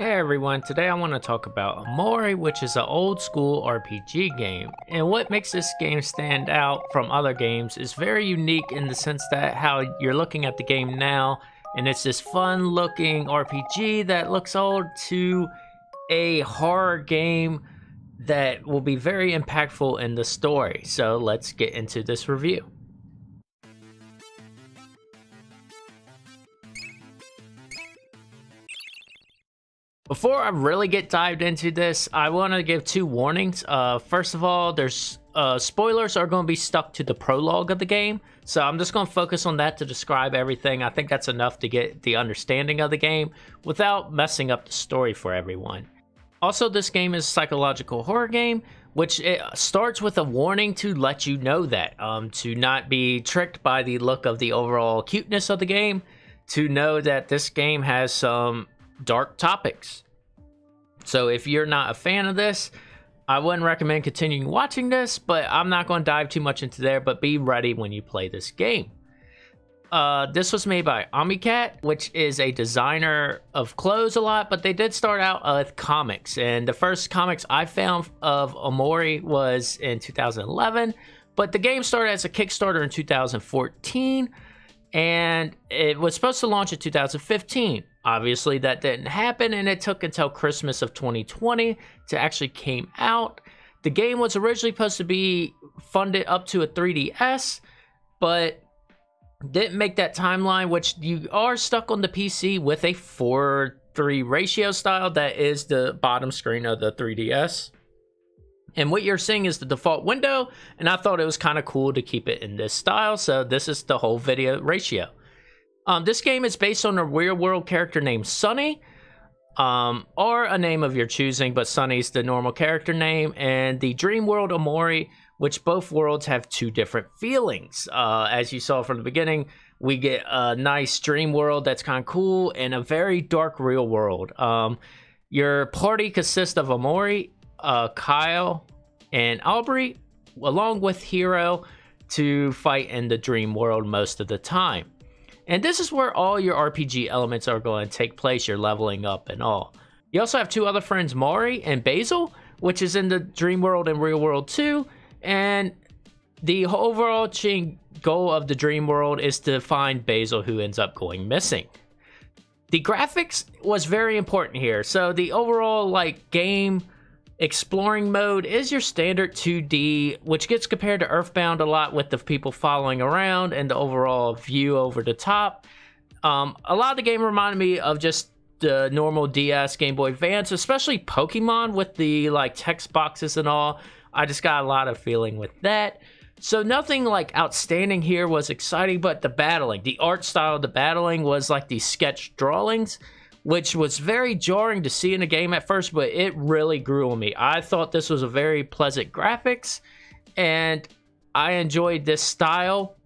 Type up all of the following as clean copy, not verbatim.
Hey everyone, today I want to talk about Omori, which is an old school RPG game. And what makes this game stand out from other games is very unique in the sense that how you're looking at the game now, and it's this fun looking RPG that looks old to a horror game that will be very impactful in the story. So let's get into this review. Before I really get dived into this, I want to give two warnings. First of all, there's spoilers are going to be stuck to the prologue of the game, so I'm just going to focus on that to describe everything. I think that's enough to get the understanding of the game without messing up the story for everyone. Also, this game is a psychological horror game, which it starts with a warning to let you know that, to not be tricked by the look of the overall cuteness of the game, to know that this game has some dark topics. So if you're not a fan of this, I wouldn't recommend continuing watching this, but I'm not going to dive too much into there, but be ready when you play this game. This was made by Omocat, which is a designer of clothes a lot, but they did start out with comics, and the first comics I found of Omori was in 2011, but the game started as a Kickstarter in 2014, and it was supposed to launch in 2015. Obviously, that didn't happen, and it took until Christmas of 2020 to actually came out. The game was originally supposed to be funded up to a 3DS, but didn't make that timeline, which you are stuck on the PC with a 4:3 ratio style. That is the bottom screen of the 3DS. And what you're seeing is the default window, and I thought it was kind of cool to keep it in this style, so this is the whole video ratio. This game is based on a real-world character named Sunny, or a name of your choosing, but Sunny's the normal character name, and the dream world Omori, which both worlds have two different feelings. As you saw from the beginning, we get a nice dream world that's kind of cool, and a very dark real world. Your party consists of Omori, Kyle, and Aubrey, along with Hiro, to fight in the dream world most of the time. And this is where all your RPG elements are going to take place, your leveling up and all. You also have two other friends, Mari and Basil, which is in the dream world and real world too. And the overarching goal of the dream world is to find Basil, who ends up going missing. The graphics was very important here. So the overall game exploring mode is your standard 2D, which gets compared to Earthbound a lot with the people following around and the overall view over the top. A lot of the game reminded me of just the normal DS, Game Boy Advance, especially Pokemon with the text boxes and all. I just got a lot of feeling with that. So nothing outstanding here was exciting, but the battling, the art style of the battling was like these sketch drawings, which was very jarring to see in the game at first, but it really grew on me. I thought this was a very pleasant graphics, and I enjoyed this style.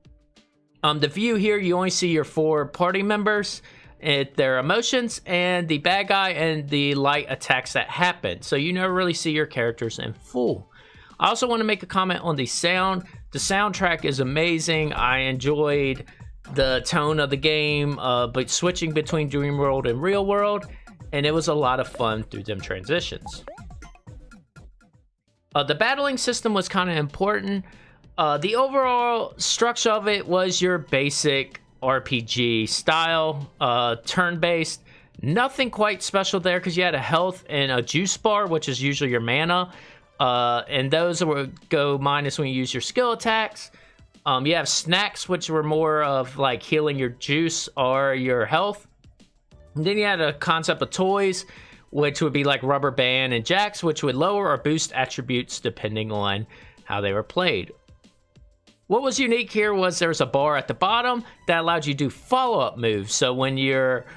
The view here, you only see your four party members, and their emotions, and the bad guy, and the light attacks that happen. So you never really see your characters in full. I also want to make a comment on the sound. The soundtrack is amazing. I enjoyed the tone of the game, but switching between dream world and real world, and it was a lot of fun through them transitions. The battling system was kind of important. The overall structure of it was your basic RPG style, turn-based. Nothing quite special there because you had a health and a juice bar, which is usually your mana, and those would go minus when you use your skill attacks. You have snacks, which were more of healing your juice or your health. And then you had a concept of toys, which would be like rubber band and jacks, which would lower or boost attributes depending on how they were played. What was unique here was there was a bar at the bottom that allowed you to do follow-up moves. So when you're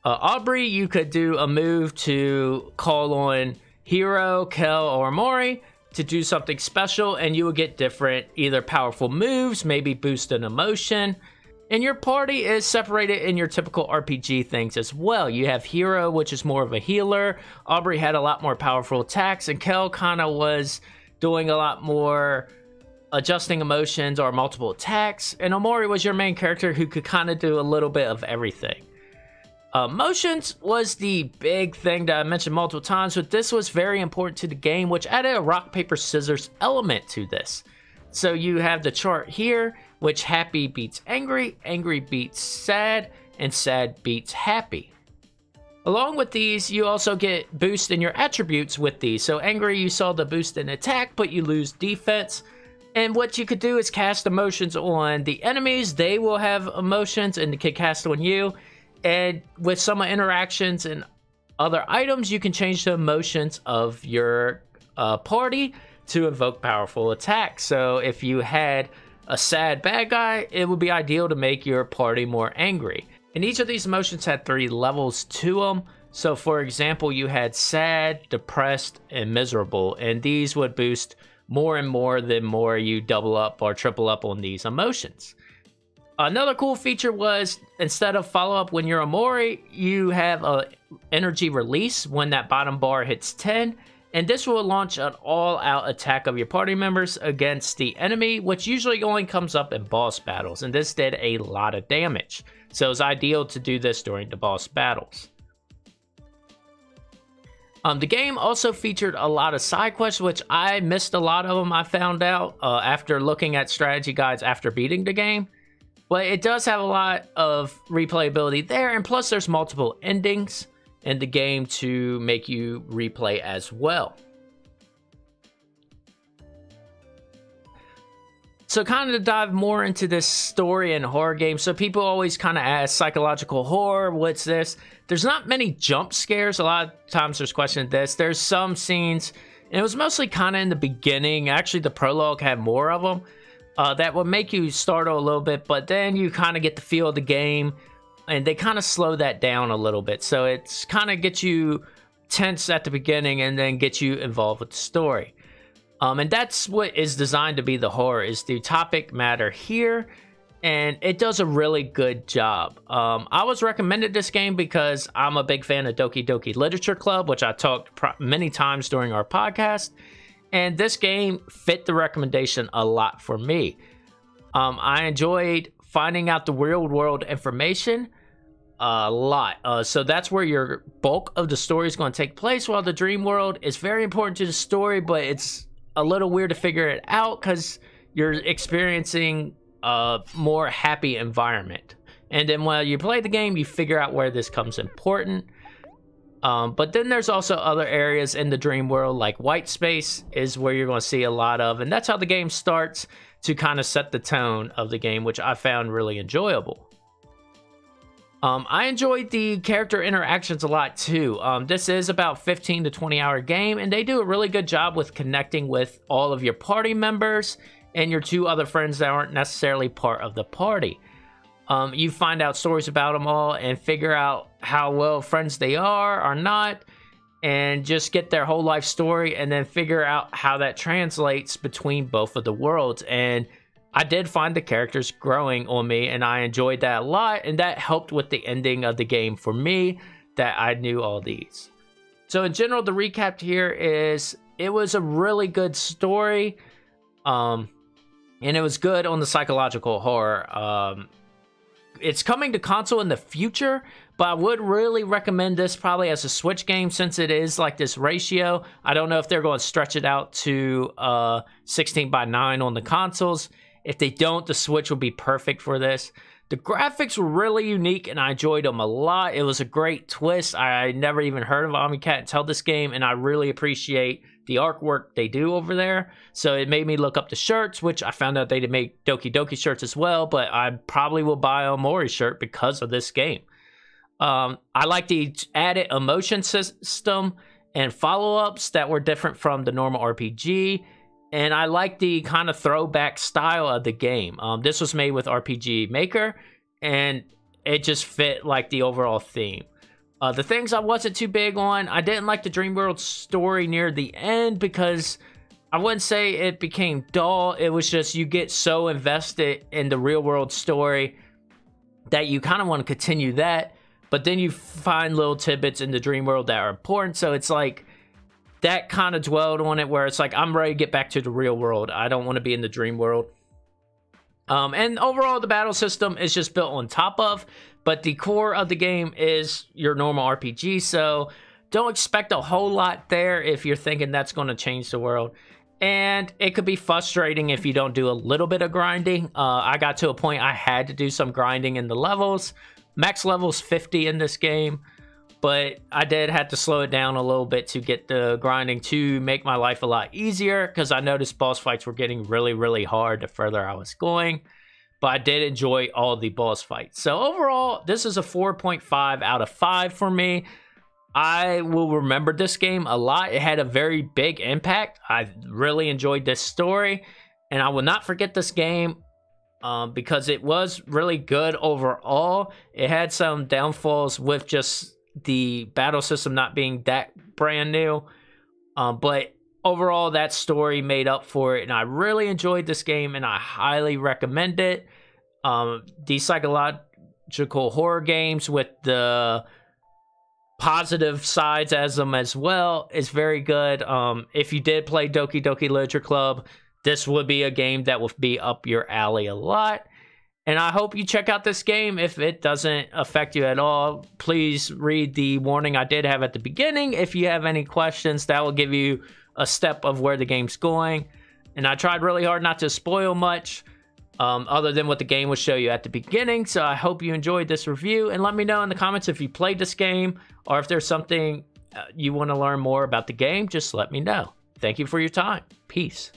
Aubrey, you could do a move to call on Hiro, Kel, or Omori to do something special, and you will get different either powerful moves, maybe boost an emotion. And your party is separated in your typical RPG things as well. You have Hiro, which is more of a healer. Aubrey had a lot more powerful attacks, and Kel kind of was doing a lot more adjusting emotions or multiple attacks. And Omori was your main character who could kind of do a little bit of everything. Motions was the big thing that I mentioned multiple times, but this was very important to the game, which added a rock, paper, scissors element to this. So you have the chart here, which happy beats angry, angry beats sad, and sad beats happy. Along with these, you also get boost in your attributes with these. So angry, you saw the boost in attack, but you lose defense. And what you could do is cast emotions on the enemies. They will have emotions and they can cast on you. And with some interactions and other items, you can change the emotions of your party to invoke powerful attacks. So if you had a sad bad guy, it would be ideal to make your party more angry. And each of these emotions had 3 levels to them. So for example, you had sad, depressed, and miserable. And these would boost more and more the more you double up or triple up on these emotions. Another cool feature was, instead of follow-up when you're Omori, you have a energy release when that bottom bar hits 10. And this will launch an all-out attack of your party members against the enemy, which usually only comes up in boss battles. And this did a lot of damage. So it's ideal to do this during the boss battles. The game also featured a lot of side quests, which I missed a lot of them, I found out, after looking at strategy guides after beating the game. But it does have a lot of replayability there, and plus there's multiple endings in the game to make you replay as well. So kind of to dive more into this story and horror game, so people always kind of ask, psychological horror, what's this? There's not many jump scares. A lot of times there's questions this. There's some scenes, and it was mostly kind of in the beginning. Actually, the prologue had more of them that would make you startle a little bit, but then you kind of get the feel of the game, and they kind of slow that down a little bit. So it's kind of gets you tense at the beginning and then get you involved with the story. And that's what is designed to be the horror, is the topic matter here, and it does a really good job. I was recommended this game because I'm a big fan of Doki Doki Literature Club, which I talked many times during our podcast, and this game fit the recommendation a lot for me. I enjoyed finding out the real world information a lot. So that's where your bulk of the story is going to take place, while the dream world is very important to the story, but it's a little weird to figure it out because you're experiencing a more happy environment. And then while you play the game, you figure out where this comes important. But then there's also other areas in the dream world, like white space is where you're going to see a lot of, and that's how the game starts to kind of set the tone of the game, which I found really enjoyable. I enjoyed the character interactions a lot too. This is about 15 to 20 hour game, and they do a really good job with connecting with all of your party members and your 2 other friends that aren't necessarily part of the party. You find out stories about them all and figure out how well friends they are or not, and just get their whole life story and then figure out how that translates between both of the worlds. And I did find the characters growing on me, and I enjoyed that a lot, and that helped with the ending of the game for me, that I knew all these. So in general, the recap here is, it was a really good story, and it was good on the psychological horror. It's coming to console in the future, but I would really recommend this probably as a Switch game, since it is like this ratio. I don't know if they're going to stretch it out to 16:9 on the consoles. If they don't, the Switch will be perfect for this. The graphics were really unique, and I enjoyed them a lot. It was a great twist. I never even heard of Omocat until this game, and I really appreciate the artwork they do over there. So it made me look up the shirts, which I found out they make Doki Doki shirts as well, but I probably will buy a Omori shirt because of this game. I like the added emotion system and follow-ups that were different from the normal RPG. And I like the kind of throwback style of the game. This was made with RPG Maker, and it just fit like the overall theme. The things I wasn't too big on, I didn't like the Dreamworld story near the end because I wouldn't say it became dull. It was just you get so invested in the real world story that you kind of want to continue that. But then you find little tidbits in the Dreamworld that are important. So it's like, that kind of dwelled on it where it's like, I'm ready to get back to the real world. I don't want to be in the dream world. And overall, the battle system is just built on top of, but the core of the game is your normal RPG, so don't expect a whole lot there if you're thinking that's going to change the world. And it could be frustrating if you don't do a little bit of grinding. I got to a point I had to do some grinding in the levels. Max level's 50 in this game, but I did have to slow it down a little bit to get the grinding to make my life a lot easier, because I noticed boss fights were getting really, really hard the further I was going. But I did enjoy all the boss fights. So overall, this is a 4.5 out of 5 for me. I will remember this game a lot. It had a very big impact. I really enjoyed this story, and I will not forget this game because it was really good overall. It had some downfalls with just the battle system not being that brand new, but overall that story made up for it, and I really enjoyed this game, and I highly recommend it. These psychological horror games with the positive sides as them as well is very good. If you did play Doki Doki Literature Club, this would be a game that would be up your alley a lot. And I hope you check out this game. If it doesn't affect you at all, please read the warning I did have at the beginning. If you have any questions, that will give you a step of where the game's going. And I tried really hard not to spoil much, other than what the game will show you at the beginning. So I hope you enjoyed this review, and let me know in the comments if you played this game, or if there's something you want to learn more about the game. Just let me know. Thank you for your time. Peace.